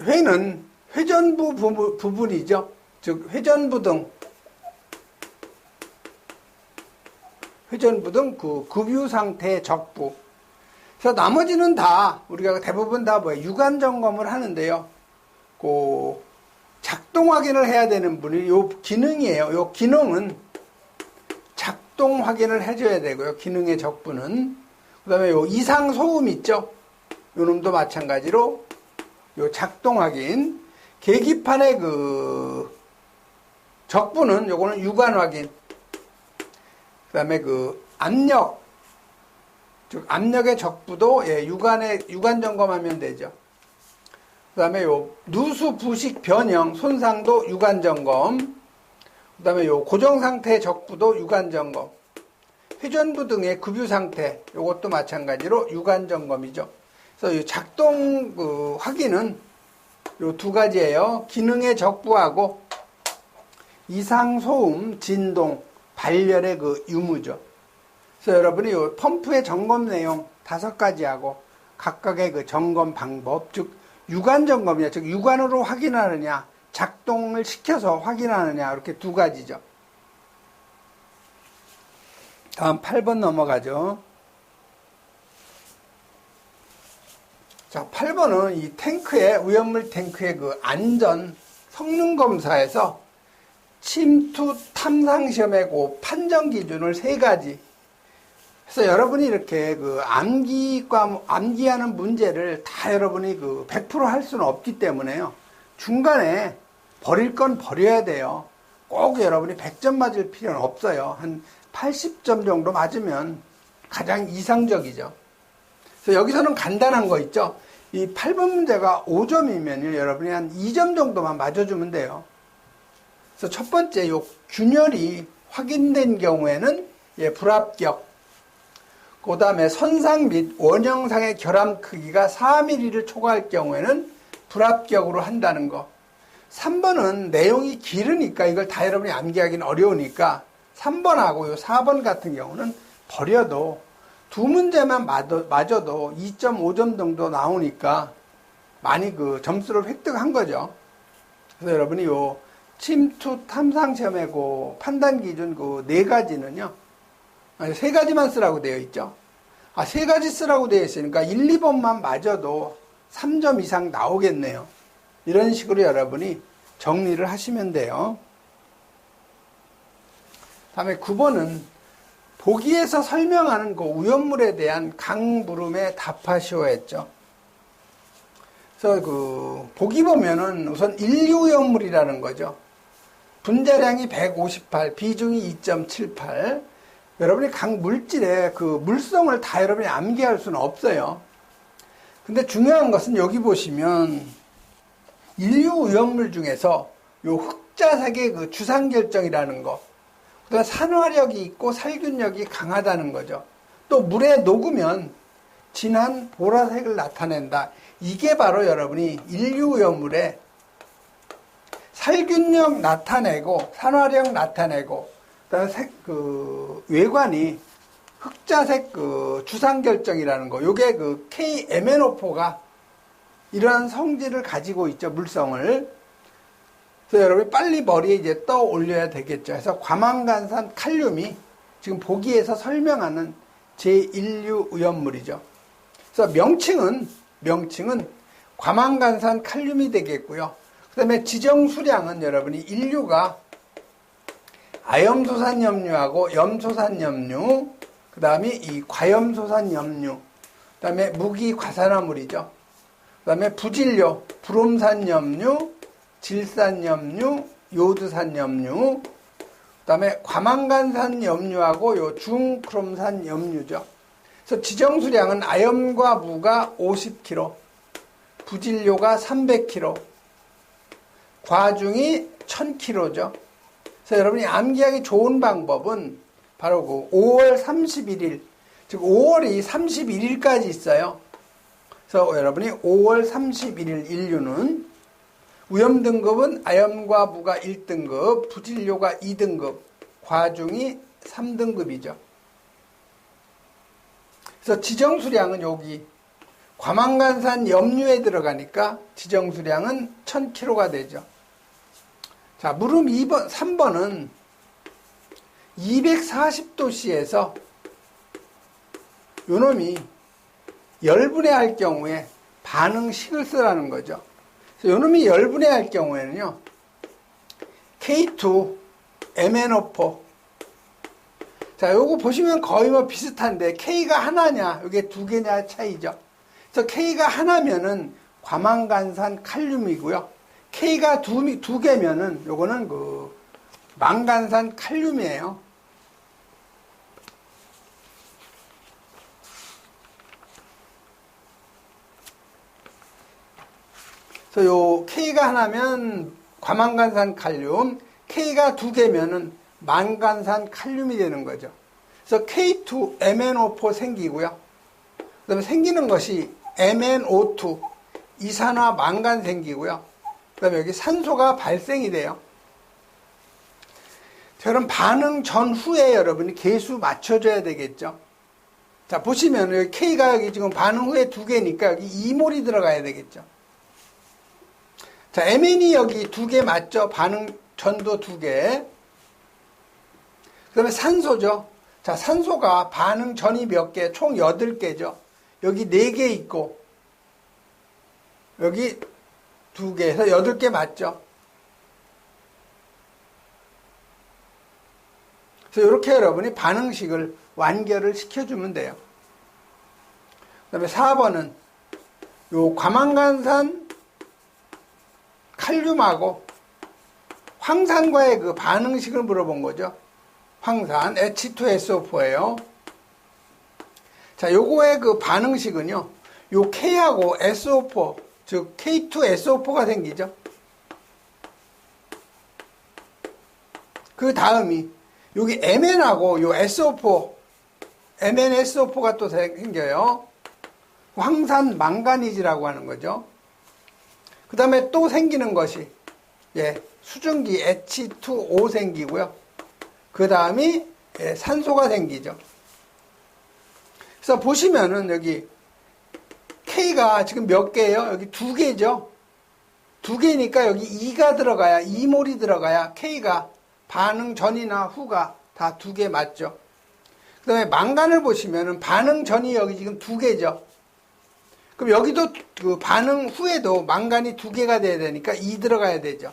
회는 회전부 부분이죠. 즉 회전부 등 그 급유 상태의 적부. 그래서 나머지는 다 우리가 대부분 다 뭐예요? 유관 점검을 하는데요. 그 작동 확인을 해야 되는 분이 요 기능이에요. 요 기능은 작동 확인을 해줘야 되고요. 기능의 적부는. 그 다음에 요 이상 소음 있죠? 요 놈도 마찬가지로 요 작동 확인. 계기판의 그 적부는 요거는 유관 확인. 그 다음에 그 압력, 즉 압력의 적부도 유관 점검하면 되죠. 그 다음에 요 누수 부식 변형 손상도 유관 점검. 그 다음에 요 고정 상태 적부도 유관 점검. 회전부 등의 급유 상태 요것도 마찬가지로 유관 점검이죠. 그래서 이 작동 그 확인은 요 2가지예요. 기능의 적부하고 이상 소음, 진동, 발열의 그 유무죠. 그래서 여러분이 이 펌프의 점검 내용 5가지하고 각각의 그 점검 방법, 즉 유관 점검이냐, 즉 유관으로 확인하느냐, 작동을 시켜서 확인하느냐, 이렇게 2가지죠. 다음 8번 넘어가죠. 자, 8번은 이 탱크의 오염물 탱크의 그 안전 성능 검사에서 침투 탐상 시험의 그 판정 기준을 3가지. 그래서 여러분이 이렇게 그 암기하는 문제를 다 여러분이 그 100% 할 수는 없기 때문에요. 중간에 버릴 건 버려야 돼요. 꼭 여러분이 100점 맞을 필요는 없어요. 한 80점 정도 맞으면 가장 이상적이죠. 그래서 여기서는 간단한 거 있죠. 이 8번 문제가 5점이면요. 여러분이 한 2점 정도만 맞아주면 돼요. 그래서 첫 번째, 요 균열이 확인된 경우에는 불합격. 그 다음에 선상 및 원형상의 결함 크기가 4mm를 초과할 경우에는 불합격으로 한다는 거. 3번은 내용이 길으니까 이걸 다 여러분이 암기하기는 어려우니까 3번하고 요 4번 같은 경우는 버려도 두 문제만 맞아도 2.5점 정도 나오니까 많이 그 점수를 획득한 거죠. 그래서 여러분이 요 침투 탐상 시험의 그 판단 기준 그 네 가지는요. 아니, 세 가지만 쓰라고 되어 있죠. 세 가지 쓰라고 되어 있으니까 1, 2번만 맞아도 3점 이상 나오겠네요. 이런 식으로 여러분이 정리를 하시면 돼요. 다음에 9번은 보기에서 설명하는 그 우연물에 대한 강물음에 답하시오 했죠. 그래서 그 보기 보면은 우선 인류우연물이라는 거죠. 분자량이 158, 비중이 2.78. 여러분이 각 물질의 그 물성을 다 여러분이 암기할 수는 없어요. 근데 중요한 것은 여기 보시면 인류우연물 중에서 요 흑자색의 그 주상결정이라는 거, 그다음에 산화력이 있고 살균력이 강하다는 거죠. 또 물에 녹으면 진한 보라색을 나타낸다. 이게 바로 여러분이 인류우연물의 살균력 나타내고 산화력 나타내고 그다음에 그 외관이 흑자색 그 주상결정이라는 거. 요게 그 KMNO4가 이러한 성질을 가지고 있죠. 물성을. 그래서 여러분이 빨리 머리에 이제 떠올려야 되겠죠. 그래서 과망간산 칼륨이 지금 보기에서 설명하는 제1류우연물이죠. 그래서 명칭은 과망간산 칼륨이 되겠고요. 그 다음에 지정수량은 여러분이 인류가 아염소산염류하고 염소산염류, 그 다음에 이 과염소산염류, 그 다음에 무기과산화물이죠. 그 다음에 부질료, 브롬산염류, 질산염류, 요드산염류, 그 다음에 과망간산염류하고 요 중크롬산염류죠. 그래서 지정수량은 아염과 무가 50kg, 부질료가 300kg, 과중이 1000kg죠. 그래서 여러분이 암기하기 좋은 방법은 바로 그 5월 31일, 즉 5월이 31일까지 있어요. 그래서 여러분이 5월 31일 인류는 위험등급은 아염과 무가 1등급, 부질료가 2등급, 과중이 3등급이죠. 그래서 지정수량은 여기 과망간산 염류에 들어가니까 지정수량은 1000kg가 되죠. 자, 물음 3번은 240도씨에서 요놈이 열분해할 경우에 반응식을 쓰라는 거죠. 그래서 요놈이 열분해할 경우에는요, K2, MnO4. 자, 요거 보시면 거의 뭐 비슷한데, K가 하나냐, 요게 두 개냐 차이죠. 그래서 K가 하나면은 과망간산 칼륨이고요. K가 두 개면은 요거는 그 망간산 칼륨이에요. 그래서 요 K가 하나면 과망간산 칼륨, K가 두 개면은 망간산 칼륨이 되는 거죠. 그래서 K2, MnO4 생기고요. 그 다음에 생기는 것이 MnO2, 이산화 망간 생기고요. 그 다음에 여기 산소가 발생이 돼요. 그럼 반응 전후에 여러분이 계수 맞춰줘야 되겠죠. 자, 보시면 여기 K가 여기 지금 반응 후에 두 개니까 여기 2몰이 들어가야 되겠죠. 자, MN이 여기 두 개 맞죠? 반응 전도 두 개. 그 다음에 산소죠. 자, 산소가 반응 전이 몇 개? 총 8개죠. 여기 4개 있고, 여기 2개 해서 8개 맞죠? 그래서 이렇게 여러분이 반응식을 완결을 시켜주면 돼요. 그 다음에 4번은 요 과망간산 칼륨하고 황산과의 그 반응식을 물어본 거죠. 황산 H2SO4예요. 자, 요거의 그 반응식은요, 요 K하고 SO4, 즉 K2SO4가 생기죠. 그 다음이 여기 Mn하고 요 SO4, MnSO4가 또 생겨요. 황산 망가니즈라고 하는 거죠. 그 다음에 또 생기는 것이, 수증기 H2O 생기고요. 그 다음이 산소가 생기죠. 그래서 보시면은 여기 K가 지금 몇 개예요? 여기 2개죠. 2개니까 여기 2가 들어가야, 2몰이 들어가야 K가 반응 전이나 후가 다 2개 맞죠. 그 다음에 망간을 보시면은 반응 전이 여기 지금 2개죠. 그럼 여기도 그 반응 후에도 망간이 2개가 돼야 되니까 2 들어가야 되죠.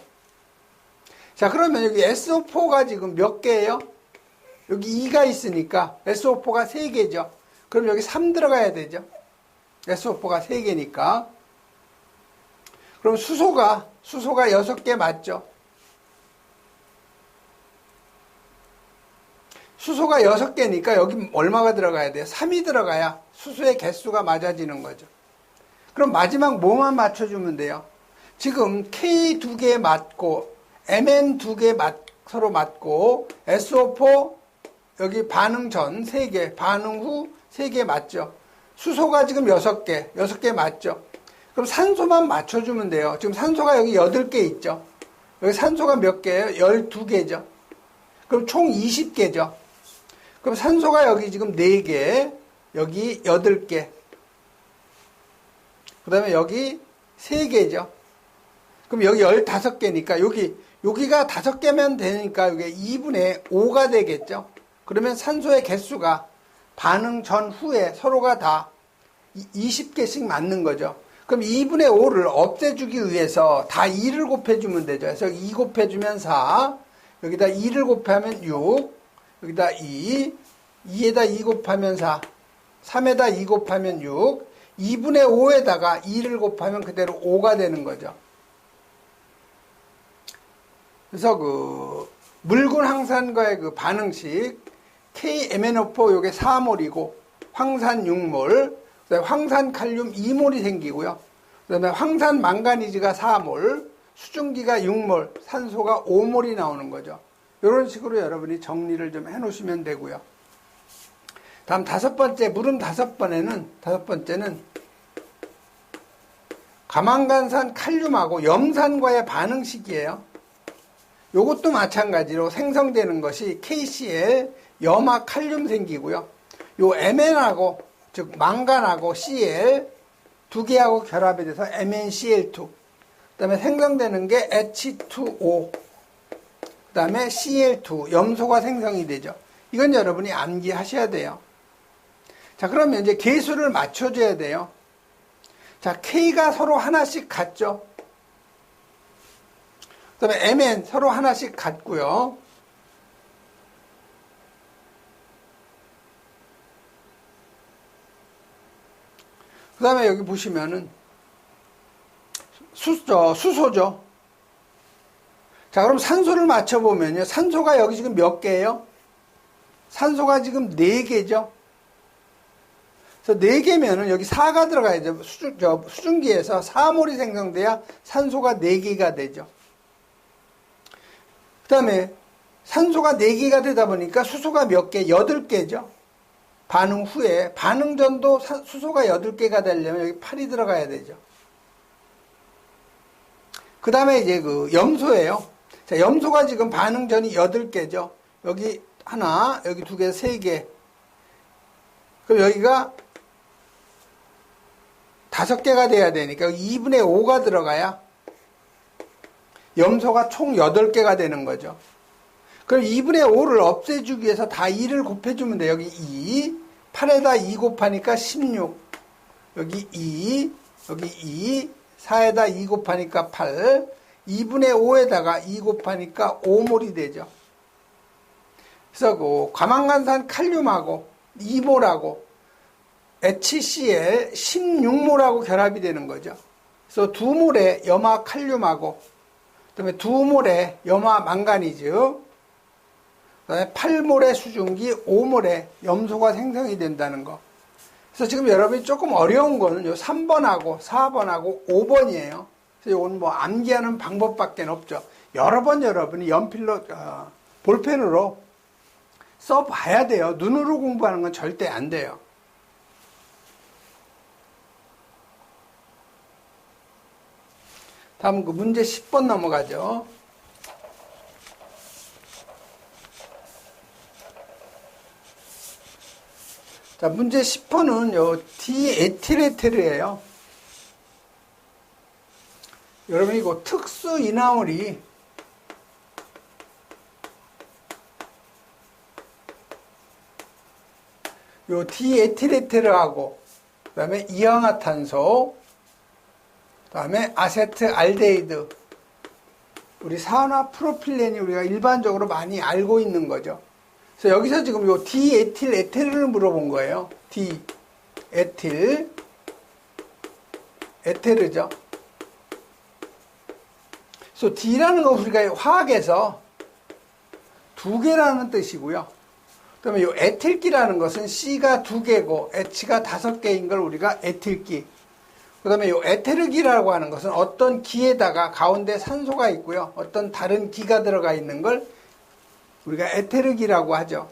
자, 그러면 여기 SO4가 지금 몇 개예요? 여기 2가 있으니까 SO4가 3개죠. 그럼 여기 3 들어가야 되죠. SO4가 3개니까. 그럼 수소가 6개 맞죠? 수소가 6개니까 여기 얼마가 들어가야 돼요? 3이 들어가야 수소의 개수가 맞아지는 거죠. 그럼 마지막 뭐만 맞춰주면 돼요? 지금 K 2개 맞고 Mn 2개 서로 맞고 SO4 여기 반응 전 3개, 반응 후 3개 맞죠? 수소가 지금 6개 맞죠? 그럼 산소만 맞춰주면 돼요. 지금 산소가 여기 8개 있죠? 여기 산소가 몇 개예요? 12개죠. 그럼 총 20개죠. 그럼 산소가 여기 지금 4개, 여기 8개. 그 다음에 여기 3개죠. 그럼 여기 15개니까 여기가 5개면 되니까 여기 2분의 5가 되겠죠. 그러면 산소의 개수가 반응 전 후에 서로가 다 20개씩 맞는 거죠. 그럼 2분의 5를 없애주기 위해서 다 2를 곱해주면 되죠. 그래서 2 곱해주면 4, 여기다 2를 곱하면 6, 여기다 2, 2에다 2 곱하면 4, 3에다 2 곱하면 6, 2분의 5에다가 2를 곱하면 그대로 5가 되는 거죠. 그래서 그 묽은 황산과의 그 반응식 KMnO4 요게 4몰이고 황산 6몰, 그다음에 황산 칼륨 2몰이 생기고요. 그다음에 황산 망가니즈가 4몰, 수증기가 6몰, 산소가 5몰이 나오는 거죠. 이런 식으로 여러분이 정리를 좀 해놓으시면 되고요. 다음 5번째, 물음 5번째는 과망간산 칼륨하고 염산과의 반응식이에요. 요것도 마찬가지로 생성되는 것이 KCl, 염화 칼륨 생기고요. 요 Mn하고, 즉 망간하고 Cl 2개하고 결합이 돼서 MnCl2. 그 다음에 생성되는 게 H2O. 그 다음에 Cl2, 염소가 생성이 되죠. 이건 여러분이 암기하셔야 돼요. 자, 그러면 이제 개수를 맞춰줘야 돼요. 자, K가 서로 하나씩 같죠? 그 다음에 Mn 서로 하나씩 같고요. 그 다음에 여기 보시면은 수소죠. 자, 그럼 산소를 맞춰보면요. 산소가 여기 지금 몇 개예요? 산소가 지금 4개죠. 그래서 4개면은 여기 4가 들어가야죠. 수증기에서 4몰이 생성돼야 산소가 4개가 되죠. 그 다음에 산소가 4개가 되다 보니까 수소가 몇 개? 8개죠. 반응 후에, 반응 전도 수소가 8개가 되려면 여기 8이 들어가야 되죠. 그 다음에 이제 그 염소예요. 자, 염소가 지금 반응 전이 8개죠. 여기 하나, 여기 2개, 3개. 그럼 여기가 5개가 돼야 되니까 여기 2분의 5가 들어가야 염소가 총 8개가 되는 거죠. 그럼 2분의 5를 없애주기 위해서 다 2를 곱해주면 돼요. 여기 2, 8에다 2 곱하니까 16, 여기 2, 여기 2, 4에다 2 곱하니까 8, 2분의 5에다가 2 곱하니까 5몰이 되죠. 그래서 그 과망간산 칼륨하고 2몰하고 HCl 16몰하고 결합이 되는 거죠. 그래서 2몰의 염화 칼륨하고 그다음에 2몰의 염화 망가니즈, 그다음에 8몰의 수증기, 5몰의 염소가 생성이 된다는 거. 그래서 지금 여러분이 조금 어려운 거는 요 3번하고 4번하고 5번이에요. 그래서 이건 뭐 암기하는 방법밖에 없죠. 여러 번 여러분이 연필로, 볼펜으로 써봐야 돼요. 눈으로 공부하는 건 절대 안 돼요. 다음 그 문제 10번 넘어가죠. 자, 문제 10번은 요 디에틸에테르예요. 여러분 이거 특수 이나물이 요 디에틸에테르하고 그다음에 이항화탄소, 그다음에 아세트알데히드, 우리 산화 프로필렌이 우리가 일반적으로 많이 알고 있는 거죠. 그래서 여기서 지금 요 디에틸에테르를 물어본 거예요. 디에틸에테르죠. 그래서 D라는 건 우리가 화학에서 두 개라는 뜻이고요. 그다음에 요 에틸기라는 것은 C가 두 개고 H가 다섯 개인 걸 우리가 에틸기. 그다음에 요 에테르기라고 하는 것은 어떤 기에다가 가운데 산소가 있고요. 어떤 다른 기가 들어가 있는 걸 우리가 에테르기라고 하죠.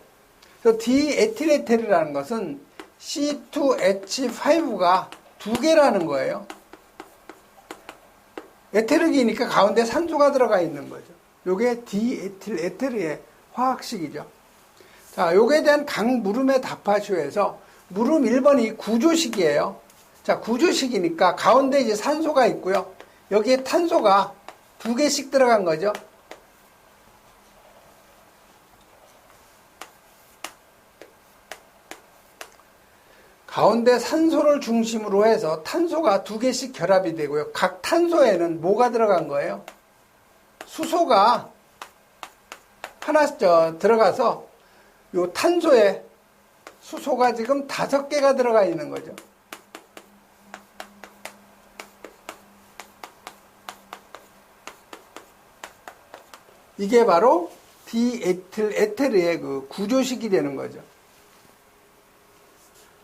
그래서 디에틸에테르라는 것은 C2H5가 두 개라는 거예요. 에테르기니까 가운데 산소가 들어가 있는 거죠. 요게 디에틸에테르의 화학식이죠. 자, 요게 대한 각 물음의 답하쇼에서 물음 1번이 구조식이에요. 자, 구조식이니까 가운데 이제 산소가 있고요. 여기에 탄소가 두 개씩 들어간 거죠. 가운데 산소를 중심으로 해서 탄소가 두 개씩 결합이 되고요. 각 탄소에는 뭐가 들어간 거예요? 수소가 하나 들어가서 요 탄소에 수소가 지금 5개가 들어가 있는 거죠. 이게 바로 디에틸에테르의 그 구조식이 되는 거죠.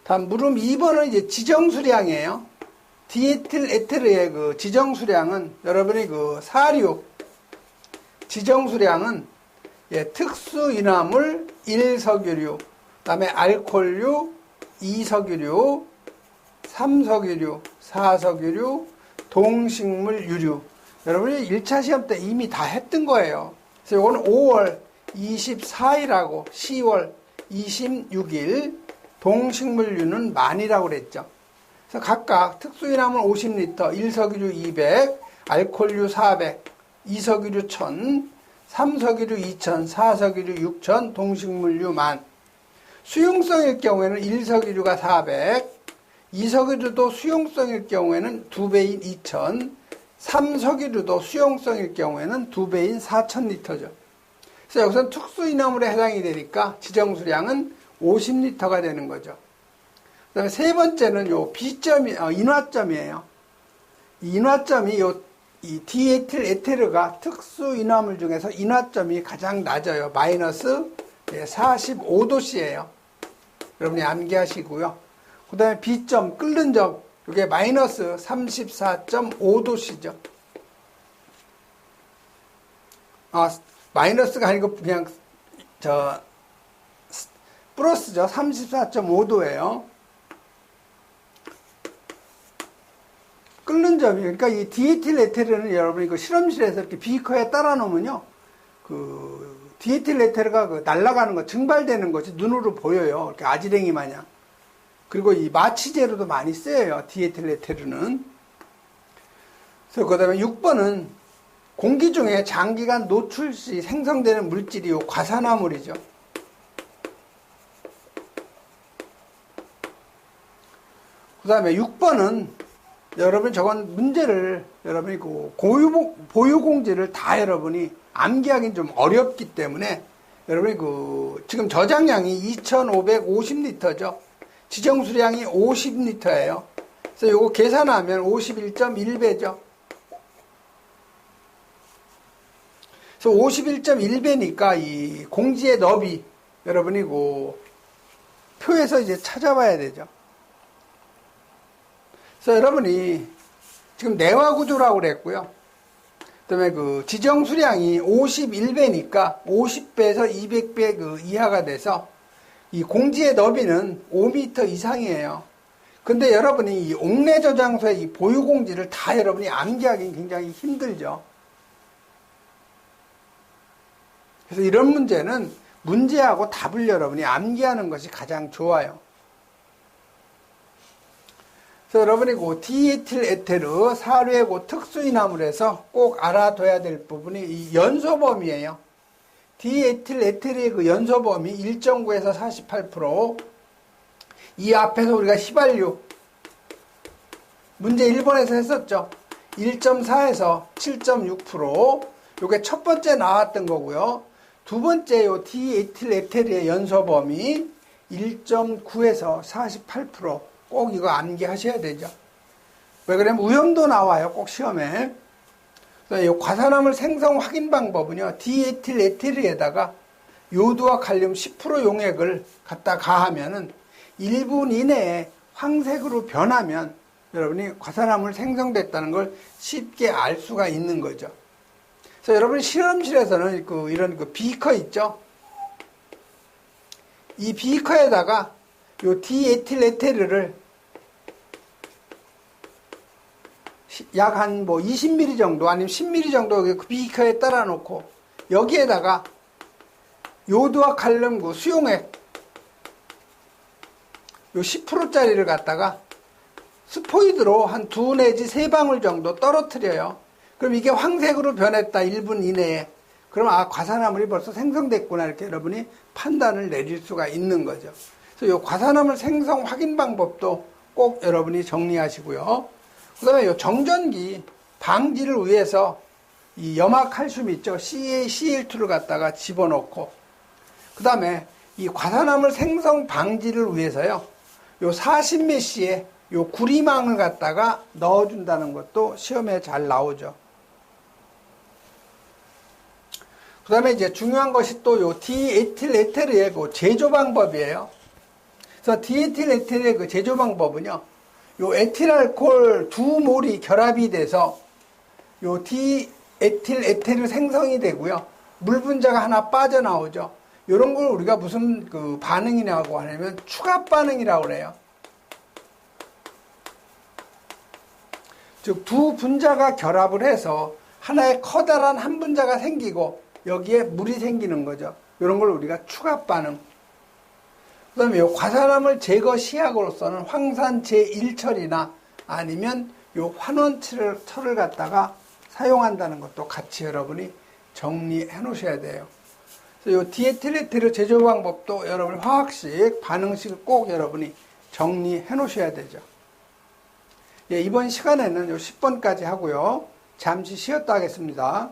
다음 물음 2번은 이제 지정수량이에요. 디에틸에테르의 그 지정수량은 여러분이 그 사류 지정수량은 특수인화물 1석유류, 그다음에 알코올류 2석유류, 3석유류, 4석유류, 동식물 유류. 여러분이 1차 시험 때 이미 다 했던 거예요. 그래서 이거는 5월 24일하고 10월 26일, 동식물류는 만이라고 그랬죠. 그래서 각각 특수인화물 50리터, 1석유류 200, 알코올류 400, 2석유류 1000, 3석유류 2000, 4석유류 6000, 동식물류 만. 수용성일 경우에는 1석유류가 400, 2석유류도 수용성일 경우에는 2배인 2000, 3석유류도 수용성일 경우에는 2배인 4000리터죠. 그래서 여기서는 특수인화물에 해당이 되니까 지정수량은 50리터가 되는 거죠. 그 다음에 세 번째는 요 B점이, 인화점이에요. 이 인화점이 이 디에틸에테르가 특수인화물 중에서 인화점이 가장 낮아요. 마이너스 45도씨예요. 여러분이 암기하시고요. 그 다음에 B점, 끓는 점, 이게 마이너스 34.5도씨죠. 마이너스가 아니고 그냥 플러스죠. 34.5도예요. 끓는 점이, 그러니까 이 디에틸에테르는 여러분이 그 실험실에서 이렇게 비커에 따라 놓으면요, 그 디에틸에테르가 그 날아가는 거, 증발되는 것이 눈으로 보여요. 이렇게 아지랭이 마냥. 그리고 이 마취제로도 많이 쓰여요. 디에틸에테르는. 그래서 그 다음에 6번은 공기 중에 장기간 노출 시 생성되는 물질이 요 과산화물이죠. 그 다음에 6번은 여러분 저건 문제를 여러분이 그 보유공지를 다 여러분이 암기하기는 좀 어렵기 때문에 여러분이 그 지금 저장량이 2550리터죠. 지정수량이 50리터예요. 그래서 요거 계산하면 51.1배죠. 그래서 51.1배니까 이 공지의 너비 여러분이 그 표에서 이제 찾아봐야 되죠. 그래서 여러분이 지금 내화구조라고 그랬고요. 그다음에 그 지정 수량이 51배니까 50배에서 200배 그 이하가 돼서 이 공지의 너비는 5m 이상이에요. 근데 여러분이 이 옥내 저장소의 이 보유 공지를 다 여러분이 암기하기 굉장히 힘들죠. 그래서 이런 문제는 문제하고 답을 여러분이 암기하는 것이 가장 좋아요. 그래서 여러분이 그 디에틸 에테르 사료의 그 특수인화물에서 꼭 알아둬야 될 부분이 이 연소 범위예요. 디에틸 에테르의 그 연소 범위 1.9에서 48%. 이 앞에서 우리가 휘발유 문제 1번에서 했었죠. 1.4에서 7.6%. 요게 첫 번째 나왔던 거고요. 두 번째 요 디에틸 에테르의 연소 범위 1.9에서 48%. 꼭 이거 암기하셔야 되죠. 왜 그러냐면 위험도 나와요. 꼭 시험에. 이 과산화물 생성 확인 방법은요. 디에틸 에테르에다가 요도와 칼륨 10% 용액을 갖다 가하면은 1분 이내에 황색으로 변하면 여러분이 과산화물 생성됐다는 걸 쉽게 알 수가 있는 거죠. 그래서 여러분 실험실에서는 이런 비커 있죠. 이 비커에다가 요 디에틸 에테르를 약 한 20ml 정도 아니면 10ml 정도 그 비커에 따라 놓고 여기에다가 요도와 칼륨 그 수용액 요 10%짜리를 갖다가 스포이드로 한 2 내지 3방울 정도 떨어뜨려요. 그럼 이게 황색으로 변했다 1분 이내에. 그럼 과산화물이 벌써 생성됐구나 이렇게 여러분이 판단을 내릴 수가 있는 거죠. 그래서 이 과산화물 생성 확인 방법도 꼭 여러분이 정리하시고요. 그 다음에 이 정전기 방지를 위해서 이 염화칼슘 있죠. CaCl2를 갖다가 집어넣고 그 다음에 이 과산화물 생성 방지를 위해서요. 요 40메시에 요 구리망을 갖다가 넣어준다는 것도 시험에 잘 나오죠. 그 다음에 이제 중요한 것이 또 요 디에틸 에테르의 그 제조 방법이에요. 그래서 디에틸 에테르의 그 제조 방법은요. 요 에틸알코올 두 몰이 결합이 돼서 요 디에틸 에테르 생성이 되고요. 물 분자가 하나 빠져나오죠. 요런 걸 우리가 무슨 그 반응이라고 하냐면 추가 반응이라고 그래요. 즉 두 분자가 결합을 해서 하나의 커다란 한 분자가 생기고 여기에 물이 생기는 거죠. 이런 걸 우리가 추가 반응. 그 다음에 요 과산화물 제거 시약으로서는 황산 제1철이나 아니면 요 환원철을 갖다가 사용한다는 것도 같이 여러분이 정리해 놓으셔야 돼요. 그래서 요 디에틸 에테르 제조 방법도 여러분 화학식, 반응식을 꼭 여러분이 정리해 놓으셔야 되죠. 예, 이번 시간에는 요 10번까지 하고요. 잠시 쉬었다 하겠습니다.